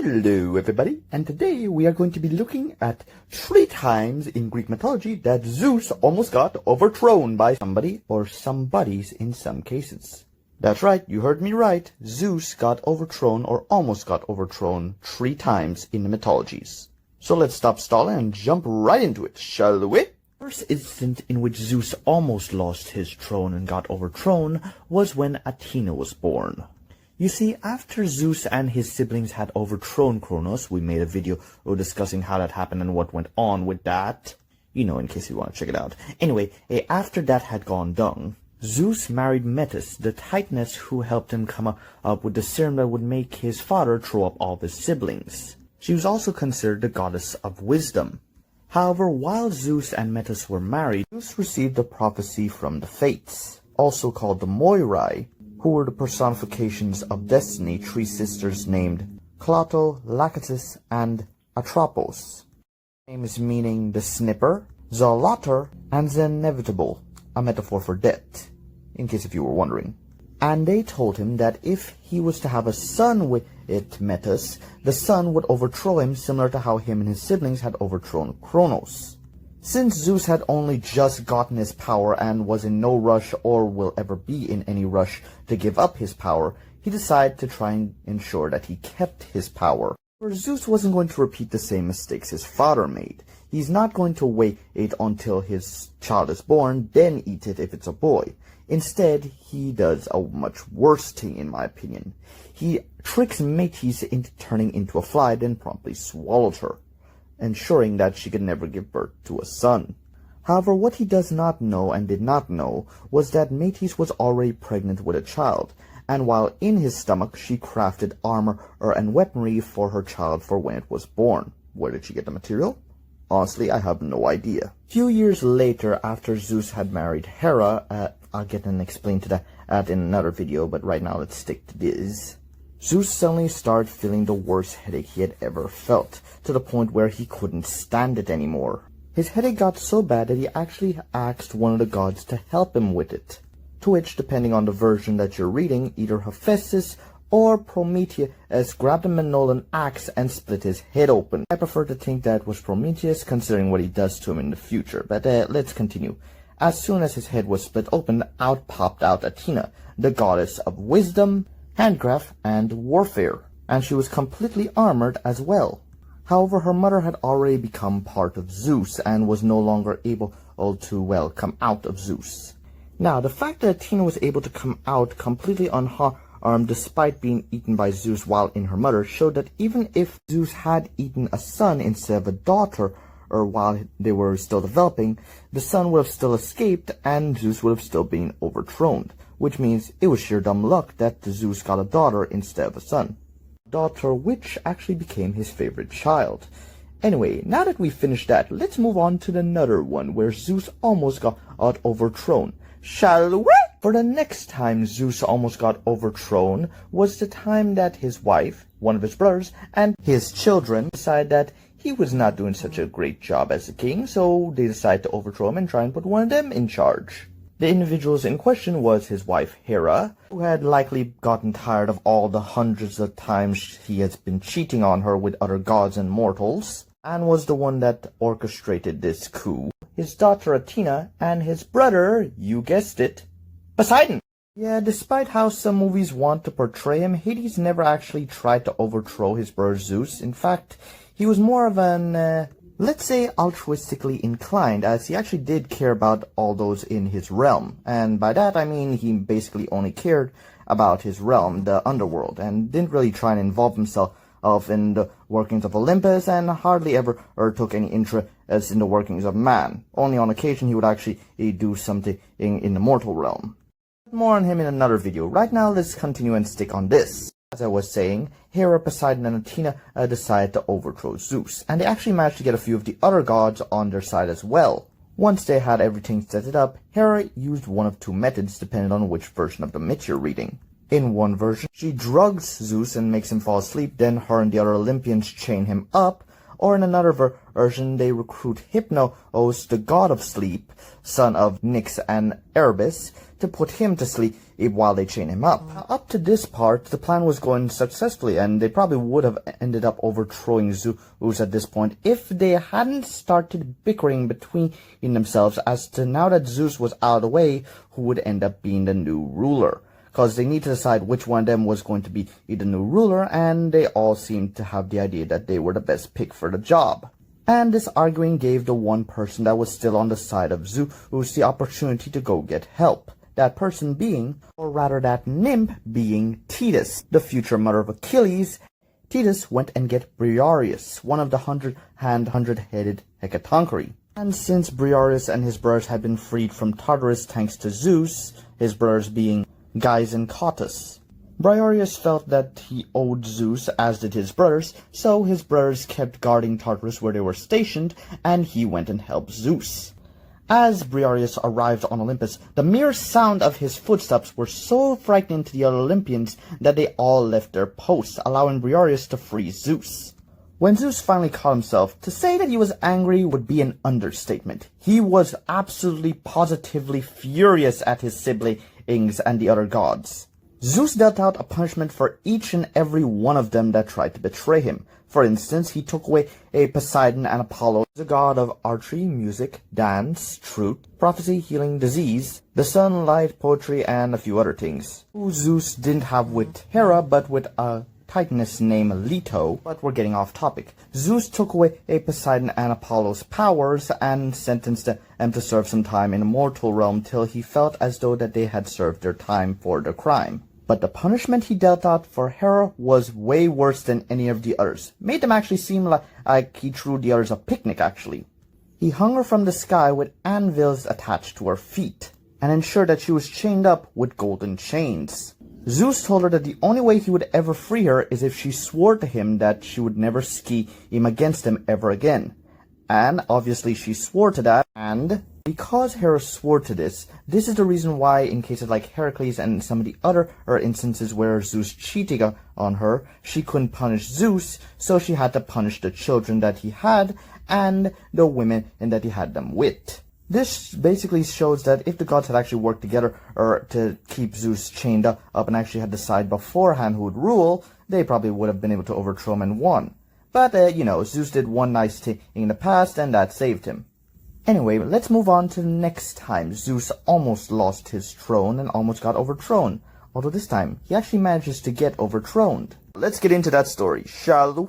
Hello everybody, and today we are going to be looking at 3 times in Greek mythology that Zeus almost got overthrown by somebody or somebodies in some cases. That's right, you heard me right. Zeus got overthrown or almost got overthrown 3 times in the mythologies. So let's stop stalling and jump right into it, shall we? First instance in which Zeus almost lost his throne and got overthrown was when Athena was born. You see, after Zeus and his siblings had overthrown Kronos, we made a video discussing how that happened and what went on with that. You know, in case you want to check it out. Anyway, after that had gone down, Zeus married Metis, the Titaness who helped him come up with the serum that would make his father throw up all of his siblings. She was also considered the goddess of wisdom. However, while Zeus and Metis were married, Zeus received a prophecy from the Fates, also called the Moirai, who were the personifications of destiny, 3 sisters named Cloto, Lachesis, and Atropos. Names meaning the snipper, Zolotter, and the inevitable, a metaphor for death, in case if you were wondering. And they told him that if he was to have a son with Metis, the son would overthrow him, similar to how him and his siblings had overthrown Kronos. Since Zeus had only just gotten his power and was in no rush or will ever be in any rush to give up his power, he decided to try and ensure that he kept his power. For Zeus wasn't going to repeat the same mistakes his father made. He's not going to wait until his child is born, then eat it if it's a boy. Instead, he does a much worse thing, in my opinion. He tricks Metis into turning into a fly, then promptly swallows her, ensuring that she could never give birth to a son. However, what he does not know and did not know was that Metis was already pregnant with a child, and while in his stomach she crafted armor and weaponry for her child for when it was born. Where did she get the material? Honestly, I have no idea. Few years later, after Zeus had married Hera, I'll get and explain to that in another video, but right now let's stick to this. Zeus suddenly started feeling the worst headache he had ever felt, to the point where he couldn't stand it anymore. His headache got so bad that he actually asked one of the gods to help him with it, to which, depending on the version that you're reading, either Hephaestus or Prometheus grabbed a Minolan axe and split his head open. I prefer to think that was Prometheus, considering what he does to him in the future, but let's continue. As soon as his head was split open, out popped out Athena, the goddess of wisdom, handcraft, and warfare, and she was completely armored as well. However, her mother had already become part of Zeus and was no longer able to, come out of Zeus. Now, the fact that Athena was able to come out completely unharmed despite being eaten by Zeus while in her mother showed that even if Zeus had eaten a son instead of a daughter, or while they were still developing, the son would have still escaped and Zeus would have still been overthrown, which means it was sheer dumb luck that Zeus got a daughter instead of a son. A daughter which actually became his favorite child. Anyway, now that we finished that, let's move on to another one where Zeus almost got overthrown. Shall we? For the next time Zeus almost got overthrown was the time that his wife, one of his brothers, and his children decided that he was not doing such a great job as a king, so they decided to overthrow him and try and put one of them in charge. The individuals in question was his wife Hera, who had likely gotten tired of all the hundreds of times he has been cheating on her with other gods and mortals, and was the one that orchestrated this coup. His daughter Athena, and his brother, you guessed it, Poseidon. Yeah, despite how some movies want to portray him, Hades never actually tried to overthrow his brother Zeus. In fact, he was more of an, let's say, altruistically inclined, as he actually did care about all those in his realm. And by that I mean he basically only cared about his realm, the underworld, and didn't really try and involve himself in the workings of Olympus, and hardly ever took any interest in the workings of man. Only on occasion he would actually do something in the mortal realm. More on him in another video. Right now let's continue and stick on this. As I was saying, Hera, Poseidon, and Athena decided to overthrow Zeus, and they actually managed to get a few of the other gods on their side as well. Once they had everything set it up, Hera used one of 2 methods depending on which version of the myth you're reading. In one version, she drugs Zeus and makes him fall asleep, then her and the other Olympians chain him up, or in another version, they recruit Hypnos, the god of sleep, son of Nyx and Erebus, to put him to sleep while they chain him up. Up to this part, the plan was going successfully, and they probably would have ended up overthrowing Zeus at this point if they hadn't started bickering between themselves as to, now that Zeus was out of the way, who would end up being the new ruler. Because they need to decide which one of them was going to be the new ruler, and they all seemed to have the idea that they were the best pick for the job. And this arguing gave the one person that was still on the side of Zeus the opportunity to go get help. That person being, or rather that nymph being, Thetis, the future mother of Achilles. Thetis went and get Briareus, one of the 100-headed Hecatonchires. And since Briareus and his brothers had been freed from Tartarus thanks to Zeus, his brothers being Gaius and Cottus, Briareus felt that he owed Zeus, as did his brothers, so his brothers kept guarding Tartarus where they were stationed, and he went and helped Zeus. As Briareus arrived on Olympus, the mere sound of his footsteps were so frightening to the other Olympians that they all left their posts, allowing Briareus to free Zeus. When Zeus finally caught himself, to say that he was angry would be an understatement. He was absolutely positively furious at his siblings and the other gods. Zeus dealt out a punishment for each and every one of them that tried to betray him. For instance, he took away Poseidon and Apollo, the god of archery, music, dance, truth, prophecy, healing, disease, the sun, light, poetry, and a few other things. Who Zeus didn't have with Hera, but with a Titaness named Leto. But we're getting off topic. Zeus took away Poseidon and Apollo's powers and sentenced them to serve some time in the mortal realm till he felt as though that they had served their time for the crime. But the punishment he dealt out for Hera was way worse than any of the others. Made them actually seem like he threw the others a picnic, actually. He hung her from the sky with anvils attached to her feet, and ensured that she was chained up with golden chains. Zeus told her that the only way he would ever free her is if she swore to him that she would never scheme against him ever again. And obviously she swore to that, and because Hera swore to this is the reason why in cases like Heracles and some of the other instances where Zeus cheated on her, she couldn't punish Zeus, so she had to punish the children that he had and the women that he had them with. This basically shows that if the gods had actually worked together to keep Zeus chained up and actually had decided beforehand who would rule, they probably would have been able to overthrow him and won. But, Zeus did one nice thing in the past, and that saved him. Anyway, let's move on to the next time Zeus almost lost his throne and almost got overthrown. Although this time, he actually manages to get overthrown. Let's get into that story, shall we?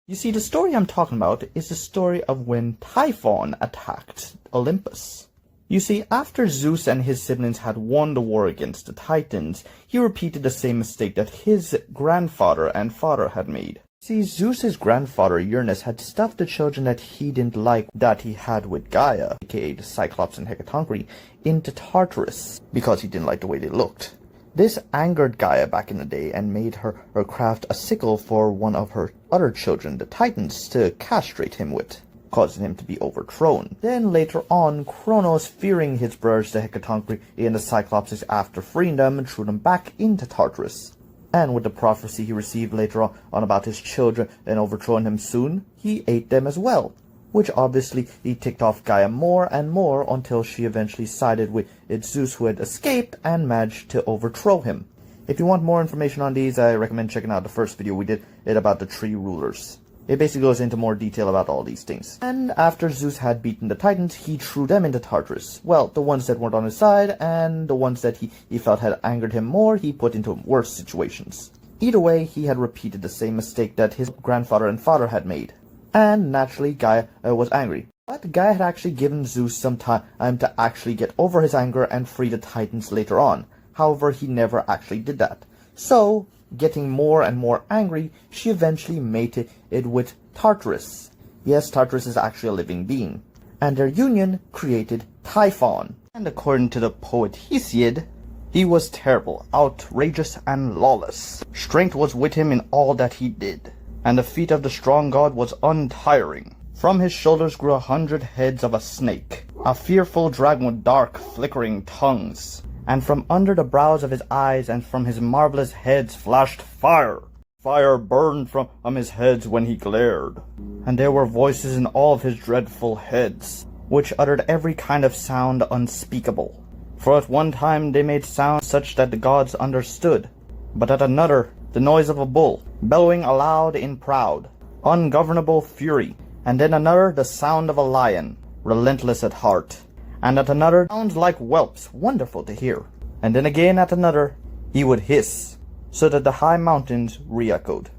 You see, the story I'm talking about is the story of when Typhon attacked Olympus. You see, after Zeus and his siblings had won the war against the Titans, he repeated the same mistake that his grandfather and father had made. See, Zeus's grandfather Uranus had stuffed the children that he didn't like that he had with Gaia, aka the Cyclops and Hecatonchires, into Tartarus, because he didn't like the way they looked. This angered Gaia back in the day and made her craft a sickle for one of her other children, the Titans, to castrate him with, causing him to be overthrown. Then later on, Kronos, fearing his brothers the Hecatonchires and the Cyclopses after freeing them, threw them back into Tartarus. And with the prophecy he received later on about his children and overthrowing him soon, he ate them as well. Which obviously he ticked off Gaia more and more until she eventually sided with Zeus, who had escaped, and managed to overthrow him. If you want more information on these, I recommend checking out the first video we did about the three rulers. It basically goes into more detail about all these things. And after Zeus had beaten the Titans, he threw them into Tartarus. Well, the ones that weren't on his side, and the ones that he felt had angered him more, he put into worse situations. Either way, he had repeated the same mistake that his grandfather and father had made. And naturally, Gaia was angry. But Gaia had actually given Zeus some time to actually get over his anger and free the Titans later on. However, he never actually did that. So, getting more and more angry, she eventually mated it with Tartarus. Yes, Tartarus is actually a living being. And their union created Typhon. And according to the poet Hesiod, he was terrible, outrageous, and lawless. Strength was with him in all that he did, and the feet of the strong god was untiring. From his shoulders grew 100 heads of a snake, a fearful dragon with dark, flickering tongues. And from under the brows of his eyes and from his marvelous heads flashed fire. Fire burned from his heads when he glared. And there were voices in all of his dreadful heads, which uttered every kind of sound unspeakable. For at one time they made sounds such that the gods understood, but at another the noise of a bull, bellowing aloud in proud, ungovernable fury, and then another the sound of a lion, relentless at heart, and at another sounds like whelps, wonderful to hear, and then again at another he would hiss, so that the high mountains re-echoed.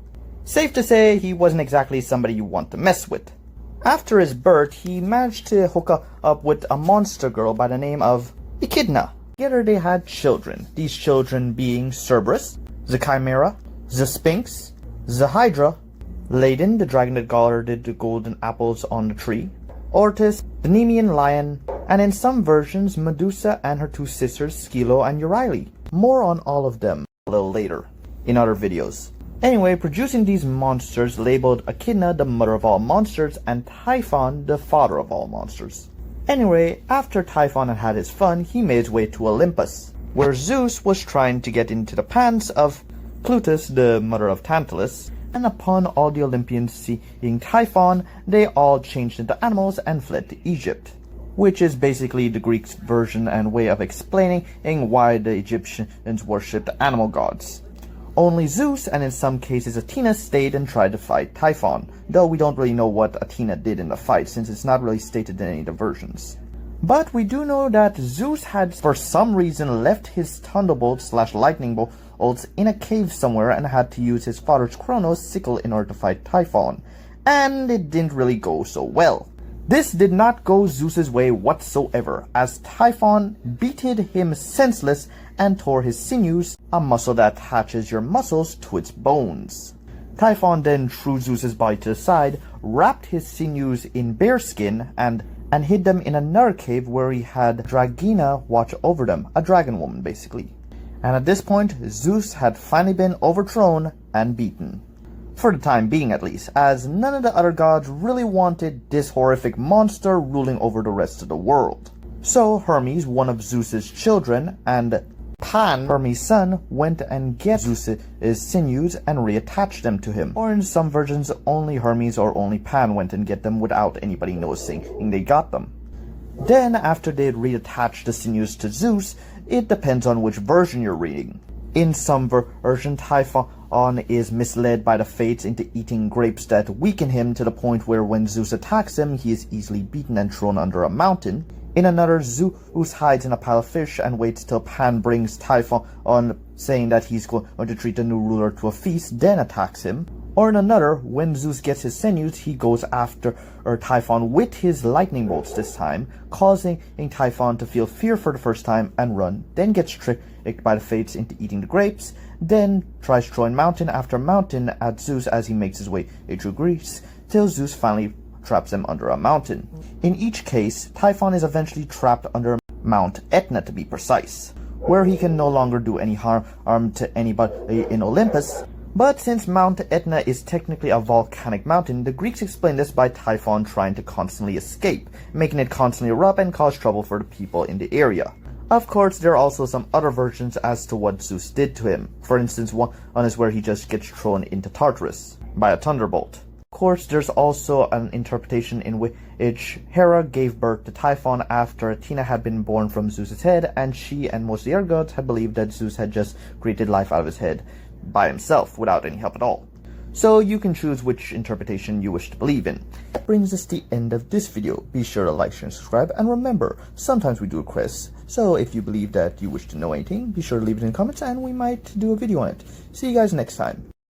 Safe to say he wasn't exactly somebody you want to mess with. After his birth, he managed to hook up with a monster girl by the name of Echidna. Together they had children, these children being Cerberus, the Chimera, the Sphinx, the Hydra, Ladon, the dragon that guarded the golden apples on the tree, Ortis, the Nemean lion, and in some versions Medusa and her two sisters Scylla and Euryale. More on all of them a little later, in other videos. Anyway, producing these monsters labeled Echidna the mother of all monsters and Typhon the father of all monsters. Anyway, after Typhon had had his fun, he made his way to Olympus, where Zeus was trying to get into the pants of Plutus, the mother of Tantalus, and upon all the Olympians seeing Typhon, they all changed into animals and fled to Egypt, which is basically the Greek version and way of explaining why the Egyptians worshipped animal gods. Only Zeus and in some cases Athena stayed and tried to fight Typhon, though we don't really know what Athena did in the fight since it's not really stated in any of the versions. But we do know that Zeus had for some reason left his thunderbolts / lightning bolts in a cave somewhere and had to use his father's Kronos' sickle in order to fight Typhon, and it didn't really go so well. This did not go Zeus's way whatsoever, as Typhon beated him senseless and tore his sinews, a muscle that attaches your muscles to its bones. Typhon then threw Zeus's body to the side, wrapped his sinews in bearskin, and hid them in another cave where he had Dragina watch over them, a dragon woman basically. And at this point, Zeus had finally been overthrown and beaten. For the time being at least, as none of the other gods really wanted this horrific monster ruling over the rest of the world. So Hermes, one of Zeus's children, and Pan, Hermes' son, went and get Zeus's sinews and reattached them to him. Or in some versions, only Hermes or only Pan went and get them without anybody noticing they got them. Then, after they'd reattached the sinews to Zeus, it depends on which version you're reading. In some version, Typhon is misled by the fates into eating grapes that weaken him to the point where when Zeus attacks him, he is easily beaten and thrown under a mountain. In another, Zeus hides in a pile of fish and waits till Pan brings Typhon on, saying that he's going to treat the new ruler to a feast, then attacks him. Or in another, when Zeus gets his sinews, he goes after Typhon with his lightning bolts this time, causing Typhon to feel fear for the first time and run, then gets tricked by the fates into eating the grapes, then tries throwing mountain after mountain at Zeus as he makes his way through Greece, till Zeus finally traps him under a mountain. In each case, Typhon is eventually trapped under Mount Etna to be precise, where he can no longer do any harm to anybody in Olympus. But since Mount Etna is technically a volcanic mountain, the Greeks explain this by Typhon trying to constantly escape, making it constantly erupt and cause trouble for the people in the area. Of course, there are also some other versions as to what Zeus did to him. For instance, one is where he just gets thrown into Tartarus by a thunderbolt. Of course, there's also an interpretation in which Hera gave birth to Typhon after Athena had been born from Zeus's head, and she and most of the other gods had believed that Zeus had just created life out of his head by himself without any help at all. So you can choose which interpretation you wish to believe in. That brings us to the end of this video. Be sure to like, share, and subscribe, and remember, sometimes we do requests, so if you believe that you wish to know anything, be sure to leave it in the comments and we might do a video on it. See you guys next time.